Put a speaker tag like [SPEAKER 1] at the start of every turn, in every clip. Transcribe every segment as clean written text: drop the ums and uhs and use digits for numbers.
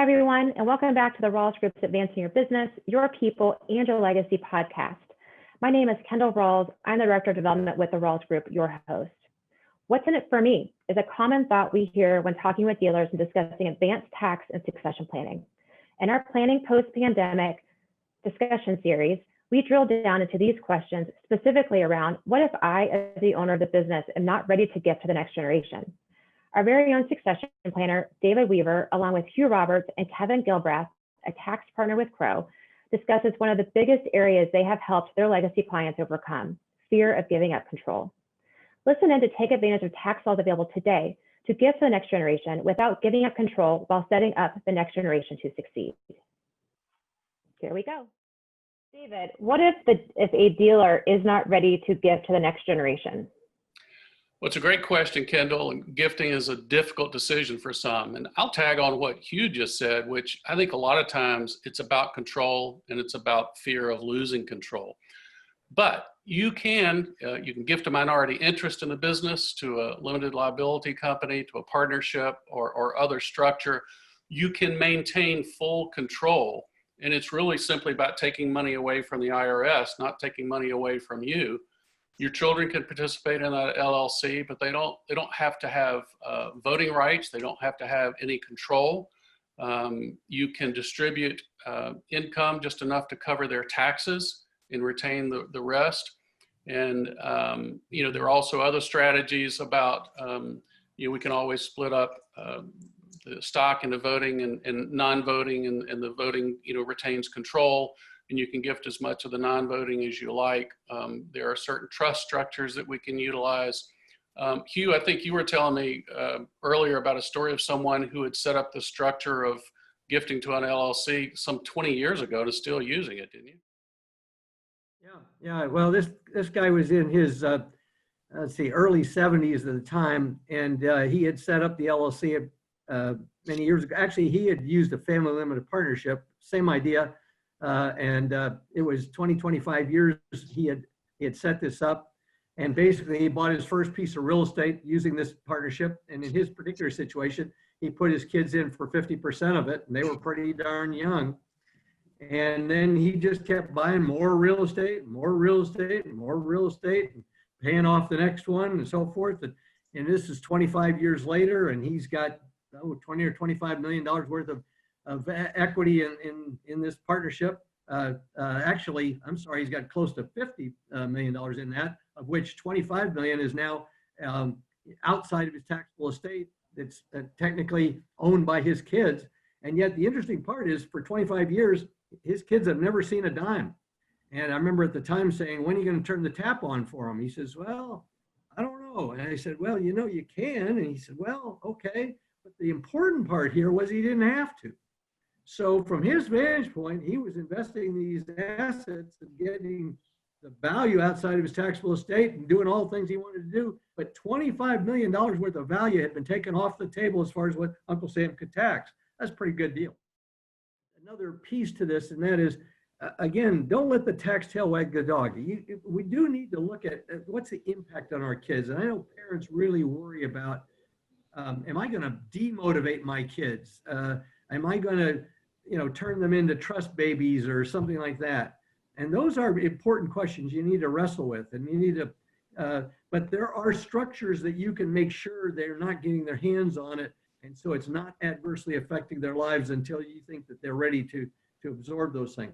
[SPEAKER 1] everyone, and welcome back to the Rawls Group's Advancing Your Business, Your People, and Your Legacy podcast. My name is Kendall Rawls. I'm the Director of Development with the Rawls Group, your host. What's in it for me is a common thought we hear when talking with dealers and discussing advanced tax and succession planning. In our Planning Post-Pandemic discussion series, we drill down into these questions specifically around what if I, as the owner of the business, am not ready to gift to the next generation? Our very own succession planner, David Weaver, along with Hugh Roberts and Kevin Gilbreath, a tax partner with Crowe, discusses one of the biggest areas they have helped their legacy clients overcome, fear of giving up control. Listen in to take advantage of tax laws available today to gift to the next generation without giving up control while setting up the next generation to succeed. Here we go. David, what if a dealer is not ready to gift to the next generation?
[SPEAKER 2] Well, it's a great question, Kendall, and gifting is a difficult decision for some. And I'll tag on what Hugh just said, which I think a lot of times it's about control and it's about fear of losing control. But you can gift a minority interest in the business to a limited liability company, to a partnership or other structure. You can maintain full control. And it's really simply about taking money away from the IRS, not taking money away from you. Your children can participate in that LLC, but they don't have to have voting rights. They don't have to have any control. You can distribute income just enough to cover their taxes and retain the rest. And there are also other strategies about we can always split up the stock into voting and non-voting, and the voting retains control. And you can gift as much of the non-voting as you like. There are certain trust structures that we can utilize. Hugh, I think you were telling me earlier about a story of someone who had set up the structure of gifting to an LLC some 20 years ago and is still using it, didn't you?
[SPEAKER 3] Yeah. Well, this guy was in his early 70s at the time, and he had set up the LLC many years ago. Actually, he had used a family limited partnership, same idea. And it was 25 years he had set this up, and basically he bought his first piece of real estate using this partnership. And in his particular situation, he put his kids in for 50% of it, and they were pretty darn young. And then he just kept buying more real estate, more real estate, and more real estate, and paying off the next one and so forth. And this is 25 years later, and he's got 20 or $25 million worth of equity in this partnership. Actually, I'm sorry, he's got close to $50 million in that, of which 25 million is now outside of his taxable estate. That's technically owned by his kids. And yet the interesting part is, for 25 years, his kids have never seen a dime. And I remember at the time saying, when are you going to turn the tap on for him? He says, well, I don't know. And I said, well, you can. And he said, well, okay. But the important part here was he didn't have to. So from his vantage point, he was investing these assets and getting the value outside of his taxable estate and doing all the things he wanted to do. But $25 million worth of value had been taken off the table as far as what Uncle Sam could tax. That's a pretty good deal. Another piece to this, and that is, again, don't let the tax tail wag the dog. We do need to look at what's the impact on our kids. And I know parents really worry about, am I going to demotivate my kids? Am I going to turn them into trust babies or something like that? And those are important questions you need to wrestle with. And you need to, but there are structures that you can make sure they're not getting their hands on it. And so it's not adversely affecting their lives until you think that they're ready to absorb those things.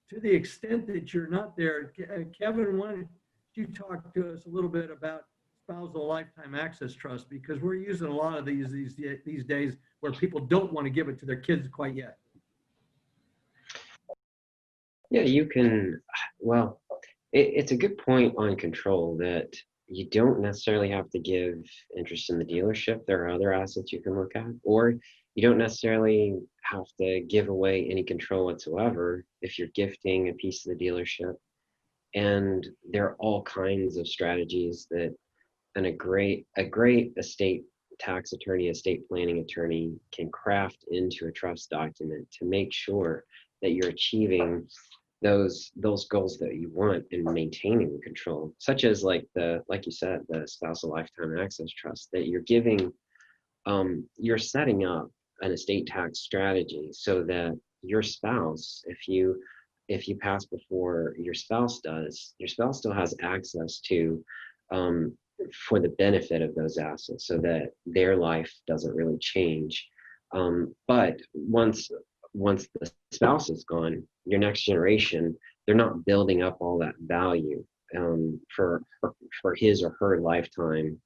[SPEAKER 3] To the extent that you're not there, Kevin, why don't you talk to us a little bit about spousal lifetime access trust, because we're using a lot of these days where people don't want to give it to their kids quite yet.
[SPEAKER 4] Yeah, you can. Well, it's a good point on control, that you don't necessarily have to give interest in the dealership. There are other assets you can look at, or you don't necessarily have to give away any control whatsoever if you're gifting a piece of the dealership. And there are all kinds of strategies that a great estate tax attorney, estate planning attorney can craft into a trust document to make sure that you're achieving those goals that you want and maintaining control, such as like you said, the spousal lifetime access trust, that you're giving, you're setting up an estate tax strategy so that your spouse, if you pass before your spouse does, your spouse still has access to for the benefit of those assets so that their life doesn't really change. But once the spouse is gone, your next generation, they're not building up all that value for his or her lifetime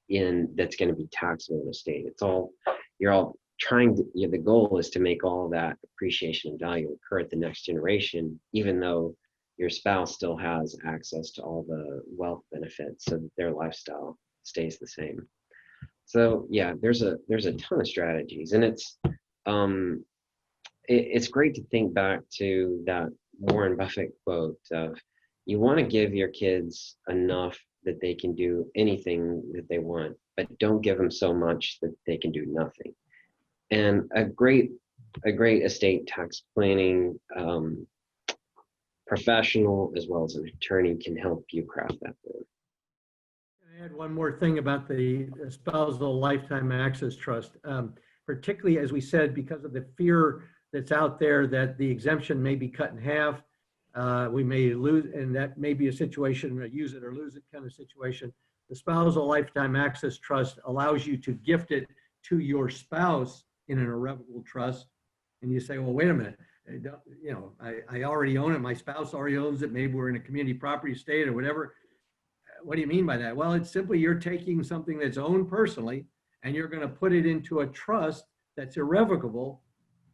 [SPEAKER 4] in that's going to be taxable in estate. It's all, you're all trying to, the goal is to make all that appreciation and value occur at the next generation, even though your spouse still has access to all the wealth benefits so that their lifestyle stays the same. So yeah, there's a ton of strategies, and it's great to think back to that Warren Buffett quote of, you want to give your kids enough that they can do anything that they want, but don't give them so much that they can do nothing. And a great estate tax planning professional as well as an attorney can help you craft that plan.
[SPEAKER 3] I add one more thing about the spousal lifetime access trust, particularly as we said, because of the fear that's out there that the exemption may be cut in half. We may lose, and that may be a situation, a use it or lose it kind of situation. The spousal lifetime access trust allows you to gift it to your spouse in an irrevocable trust. And you say, well, wait a minute, I already own it. My spouse already owns it. Maybe we're in a community property estate or whatever. What do you mean by that? Well, it's simply you're taking something that's owned personally and you're going to put it into a trust that's irrevocable,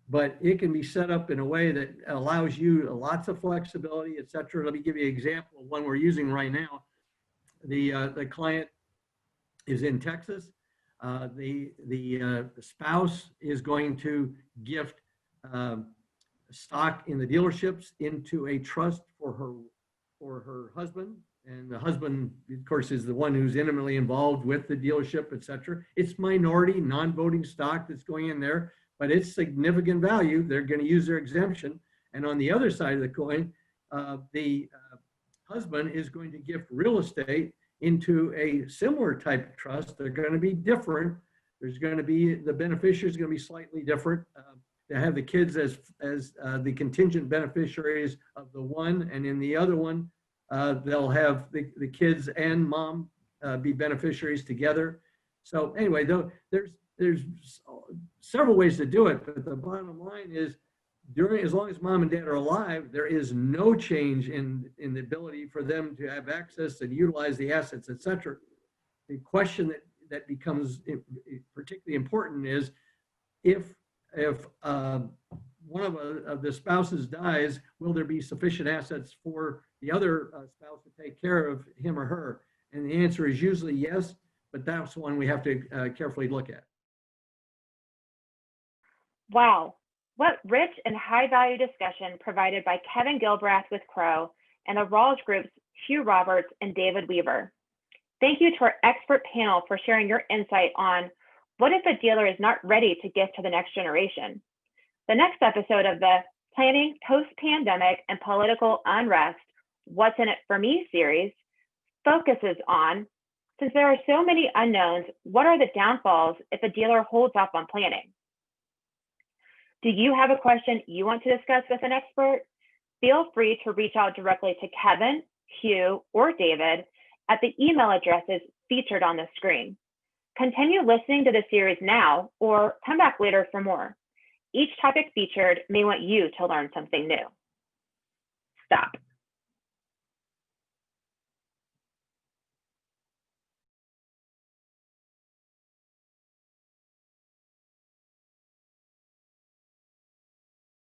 [SPEAKER 3] but it can be set up in a way that allows you lots of flexibility, et cetera. Let me give you an example of one we're using right now. The client is in Texas. The spouse is going to gift stock in the dealerships into a trust for her husband. And the husband, of course, is the one who's intimately involved with the dealership, et cetera. It's minority, non-voting stock that's going in there, but it's significant value. They're going to use their exemption. And on the other side of the coin, the husband is going to gift real estate into a similar type of trust. They're going to be different. There's going to be, the beneficiary is going to be slightly different. They have the kids as the contingent beneficiaries of the one, and in the other one, they'll have the kids and mom be beneficiaries together. So anyway, though, there's several ways to do it, but the bottom line is, as long as mom and dad are alive, there is no change in the ability for them to have access and utilize the assets, et cetera. The question that becomes particularly important is, if one of the spouses dies, will there be sufficient assets for the other spouse to take care of him or her? And the answer is usually yes, but that's one we have to carefully look at.
[SPEAKER 1] Wow, what rich and high value discussion provided by Kevin Gilbreath with Crowe and the Rawls Group's Hugh Roberts and David Weaver. Thank you to our expert panel for sharing your insight on what if a dealer is not ready to gift to the next generation. The next episode of the Planning Post-Pandemic and Political Unrest, What's in It for Me series focuses on, since there are so many unknowns, what are the downfalls if a dealer holds up on planning? Do you have a question you want to discuss with an expert? Feel free to reach out directly to Kevin, Hugh, or David at the email addresses featured on the screen. Continue listening to the series now or come back later for more. Each topic featured may want you to learn something new. Stop.